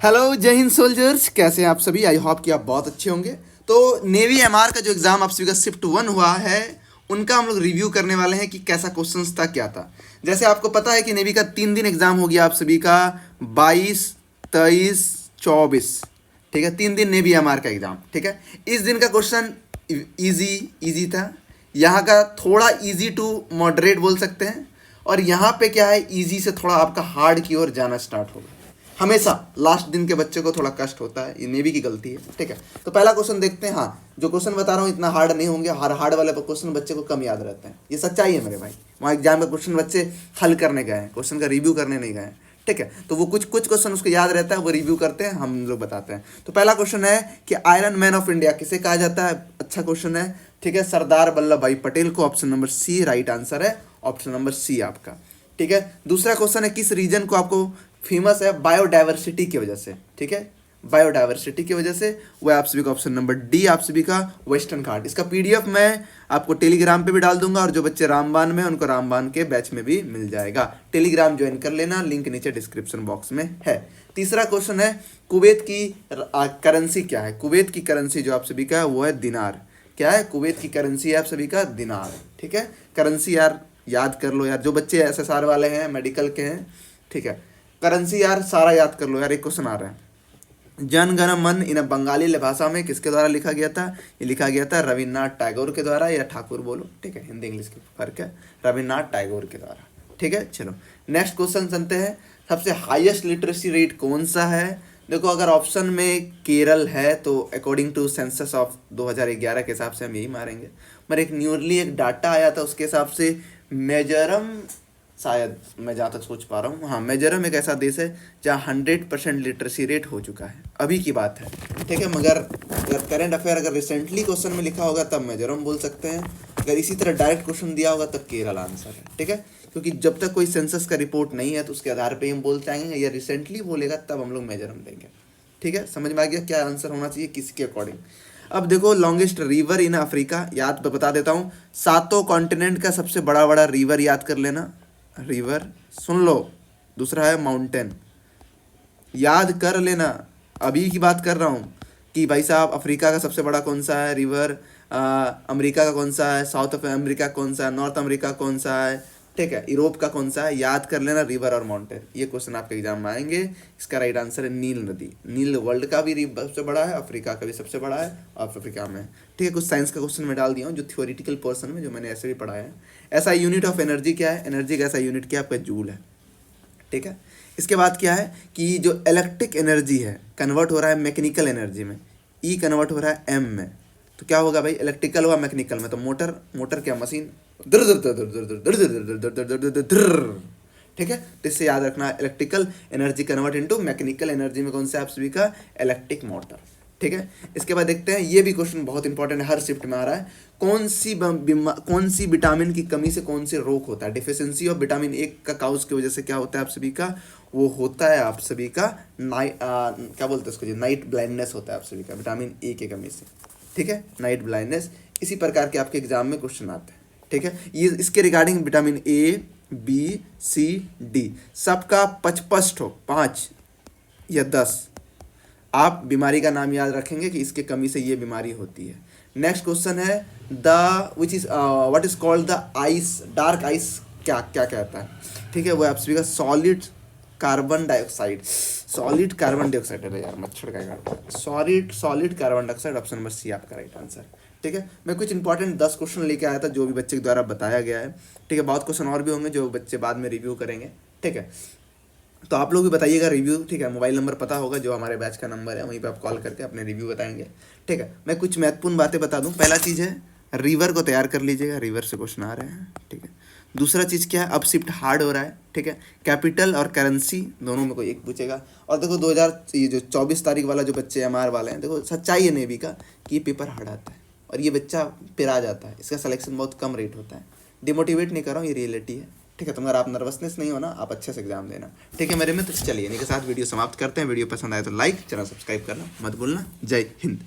Hello जय Hind soldiers, कैसे हैं आप सभी। आई होप कि आप बहुत अच्छे होंगे। तो नेवी एमआर का जो एग्ज़ाम आप सभी का शिफ्ट 1 हुआ है, उनका हम लोग रिव्यू करने वाले हैं कि कैसा क्वेश्चंस था, क्या था। जैसे आपको पता है कि नेवी का 3 दिन एग्ज़ाम हो गया आप सभी का, 22, 23, 24। ठीक है, 3 दिन नेवी एमआर का एग्ज़ाम। ठीक है, इस दिन का क्वेश्चन इजी था। यहाँ का थोड़ा इजी टू मॉडरेट बोल सकते हैं, और यहाँ पे क्या है, इजी से थोड़ा आपका हार्ड की ओर जाना स्टार्ट होगा। हमेशा लास्ट दिन के बच्चे को थोड़ा कष्ट होता है, ये नेवी की गलती है। ठीक है, तो पहला क्वेश्चन देखते हैं। हाँ, जो क्वेश्चन बता रहा हूँ इतना हार्ड नहीं होंगे, हार्ड वाले क्वेश्चन बच्चे को कम याद रहते हैं, ये सच्चाई है मेरे भाई। वहाँ एग्जाम का क्वेश्चन बच्चे हल करने गए हैं, क्वेश्चन का रिव्यू करने नहीं गए हैं। ठीक है, तो वो कुछ क्वेश्चन उसको याद रहता है, वो रिव्यू करते हैं, हम लोग बताते हैं। तो पहला क्वेश्चन है कि आयरन मैन ऑफ इंडिया किसे कहा जाता है। अच्छा क्वेश्चन है। ठीक है, सरदार वल्लभ भाई पटेल को। Option number C right answer है, ऑप्शन नंबर सी आपका। ठीक है, दूसरा क्वेश्चन है किस रीजन को आपको फेमस है बायोडाइवर्सिटी की वजह से। ठीक है, बायोडाइवर्सिटी की वजह से, वह आप सभी का ऑप्शन नंबर डी आप सभी का वेस्टर्न घाट। इसका पीडीएफ मैं आपको टेलीग्राम पे भी डाल दूंगा, और जो बच्चे रामबान में उनको रामबान के बैच में भी मिल जाएगा। टेलीग्राम ज्वाइन कर लेना, लिंक नीचे डिस्क्रिप्शन बॉक्स में है। तीसरा क्वेश्चन है कुवैत की करेंसी क्या है। कुवैत की करेंसी जो आप सभी का है वो है दिनार। क्या है, कुवैत की करेंसी है आप सभी का दिनार। ठीक है, करेंसी यार याद कर लो यार, जो बच्चे एसएसआर वाले हैं, मेडिकल के हैं। ठीक है, करेंसी यार सारा याद कर लो यार। एक क्वेश्चन आ रहा है, जन गण मन इन बंगाली भाषा में किसके द्वारा लिखा गया था। ये लिखा गया था रविन्द्रनाथ टैगोर के द्वारा, या ठाकुर बोलो। ठीक है, हिंदी इंग्लिश के फर्क है, रविन्द्रनाथ टैगोर के द्वारा। ठीक है, चलो नेक्स्ट क्वेश्चन सुनते हैं। सबसे हाईएस्ट लिटरेसी रेट कौन सा है। देखो, अगर ऑप्शन में केरल है तो अकॉर्डिंग टू सेंसस ऑफ 2011 के हिसाब से हम यही मारेंगे। मगर एक न्यूरली एक डाटा आया था, उसके हिसाब से मिजोरम, शायद मैं जहाँ तक सोच पा रहा हूँ, हाँ, मिजोरम एक ऐसा देश है जहाँ 100% लिटरेसी रेट हो चुका है, अभी की बात है। ठीक है, मगर अगर करेंट अफेयर अगर रिसेंटली क्वेश्चन में लिखा होगा तब मिजोरम बोल सकते हैं। अगर इसी तरह डायरेक्ट क्वेश्चन दिया होगा तब केरल आंसर है। ठीक है, क्योंकि जब तक कोई सेंसस का रिपोर्ट नहीं है तो उसके आधार पर हम बोल जाएंगे, या रिसेंटली बोलेगा तब हम लोग मिजोरम देंगे। ठीक है, समझ में आ गया क्या आंसर होना चाहिए किसके अकॉर्डिंग। अब देखो, लॉन्गेस्ट रिवर इन अफ्रीका, याद बता देता हूँ, 7 कॉन्टिनेंट का सबसे बड़ा बड़ा रिवर याद कर लेना। रिवर सुन लो, दूसरा है माउंटेन, याद कर लेना। अभी की बात कर रहा हूँ कि भाई साहब, अफ्रीका का सबसे बड़ा कौन सा है रिवर, अमेरिका का कौन सा है, साउथ अमेरिका कौन सा है, नॉर्थ अमेरिका कौन सा है, ठीक है, यूरोप का कौन सा है, याद कर लेना रिवर और माउंटेन। ये क्वेश्चन आपके एग्जाम में आएंगे। इसका राइट आंसर है नील नदी। नील वर्ल्ड का भी सबसे बड़ा है, अफ्रीका का भी सबसे बड़ा है, और अफ्रीका में। ठीक है, कुछ साइंस का क्वेश्चन मैं डाल दिया हूँ जो थ्योरेटिकल पोर्शन में, जो मैंने ऐसे भी पढ़ा है। ऐसा यूनिट ऑफ एनर्जी क्या है, एनर्जी का ऐसा यूनिट क्या है आपका, जूल है। ठीक है, इसके बाद क्या है कि जो इलेक्ट्रिक एनर्जी है कन्वर्ट हो रहा है मैकेनिकल एनर्जी में, ई कन्वर्ट हो रहा है एम में। तो क्या होगा भाई, इलेक्ट्रिकल हुआ मैकेनिकल में, तो मोटर, मोटर क्या, मशीन। ठीक है, तो इससे याद रखना, electrical energy convert into mechanical energy में कौन सा आप सभी का, इलेक्ट्रिक मोटर। ठीक है, इसके बाद देखते हैं, ये भी क्वेश्चन बहुत इंपॉर्टेंट है, हर शिफ्ट में आ रहा है। कौन सी विटामिन की कमी से कौन से रोग होता है। डिफिशियंसी ऑफ विटामिन ए का काउज की वजह से क्या होता है आप सभी का, वो होता है आप सभी का क्या बोलते हैं उसको जी, नाइट ब्लाइंडनेस होता है आप सभी का, विटामिन ए की कमी से। ठीक है, नाइट ब्लाइंडनेस। इसी प्रकार के आपके एग्जाम में क्वेश्चन आते हैं। ठीक है, ये इसके regarding vitamin A, B, C, D सबका 55 हो, 5 या 10 आप बीमारी का नाम याद रखेंगे कि इसके कमी से ये बीमारी होती है। नेक्स्ट क्वेश्चन है the which is what is called the ice, dark ice क्या क्या कहता है। ठीक है, वो आप सभी का solid carbon dioxide, solid carbon dioxide है यार, मच्छर का काटता, solid carbon dioxide, option number C आपका राइट आंसर। ठीक है, मैं कुछ इंपॉर्टेंट 10 क्वेश्चन लेके आया था जो भी बच्चे के द्वारा बताया गया है। ठीक है, बहुत क्वेश्चन और भी होंगे जो बच्चे बाद में रिव्यू करेंगे। ठीक है, तो आप लोग भी बताइएगा रिव्यू। ठीक है, मोबाइल नंबर पता होगा जो हमारे बैच का नंबर है, वहीं पे आप कॉल करके अपने रिव्यू बताएंगे। ठीक है, मैं कुछ महत्वपूर्ण बातें बता दूं। पहला चीज़ है रिवर को तैयार कर लीजिएगा, रिवर से क्वेश्चन आ रहे हैं। ठीक है, दूसरा चीज़ क्या है, अब शिफ्ट हार्ड हो रहा है। ठीक है, कैपिटल और करेंसी दोनों में कोई एक पूछेगा। और देखो 2000 ये जो 24 तारीख वाला जो बच्चे एमआर वाले हैं, देखो सच्चाई है नेवी का कि ये पेपर हार्ड आता है और ये बच्चा पिरा जाता है, इसका सिलेक्शन बहुत कम रेट होता है। डिमोटिवेट नहीं कर रहा हूँ, ये रियलिटी है। ठीक है, तो अगर आप नर्वसनेस नहीं होना, आप अच्छे से एग्जाम देना। ठीक है मेरे में, तो चलिए इन्हीं के साथ वीडियो समाप्त करते हैं। वीडियो पसंद आए तो लाइक, चैनल सब्सक्राइब करना मत भूलना। जय हिंद।